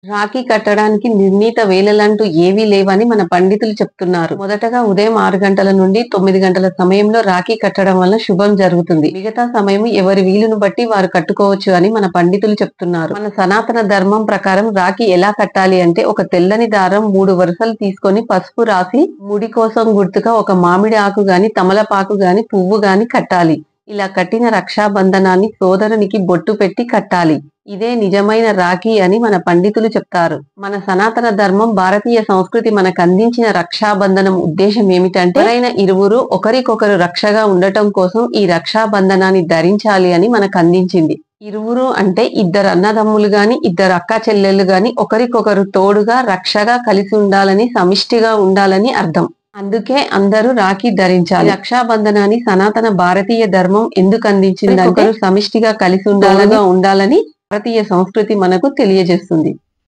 రాఖీ కట్టడానికి నిర్ణీత వేళలంటూ ఏవీ లేవని మన పండితులు చెప్తున్నారు. మొదటగా ఉదయం 6 గంటల నుండి 9 గంటల సమయంలో రాఖీ కట్టడం వల్ల శుభం జరుగుతుంది. మిగతా సమయం ఎవరి వీలును బట్టి వారు కట్టుకోవచ్చు అని మన పండితులు చెప్తున్నారు. మన సనాతన ధర్మం ప్రకారం రాఖీ ఎలా కట్టాలి అంటే, ఒక తెల్లని దారం 3 వరుసలు తీసుకొని పసుపు రాసి ముడి కోసం గుర్తుగా ఒక మామిడి ఆకు గాని, తమలపాకు గాని, పువ్వు గాని కట్టాలి. ఇలా కట్టిన రక్షాబంధనాన్ని సోదరునికి బొట్టు పెట్టి కట్టాలి. ఇదే నిజమైన రాఖీ అని మన పండితులు చెప్తారు. మన సనాతన ధర్మం, భారతీయ సంస్కృతి మనకు అందించిన రక్షాబంధనం ఉద్దేశం ఏమిటంటే, ఎవరైన ఇరువురు ఒకరికొకరు రక్షగా ఉండటం కోసం ఈ రక్షాబంధనాన్ని ధరించాలి అని మనకు అందించింది. ఇరువురు అంటే ఇద్దరు అన్నదమ్ములు గాని, ఇద్దరు అక్క చెల్లెళ్ళు గాని ఒకరికొకరు తోడుగా రక్షగా కలిసి ఉండాలని, సమిష్టిగా ఉండాలని అర్థం. అందుకే అందరూ రాఖీ ధరించాలి. రక్షాబంధనాన్ని సనాతన భారతీయ ధర్మం ఎందుకు అందించిందంటే, సమిష్టిగా కలిసి ఉండాలని భారతీయ సంస్కృతి మనకు తెలియజేస్తుంది.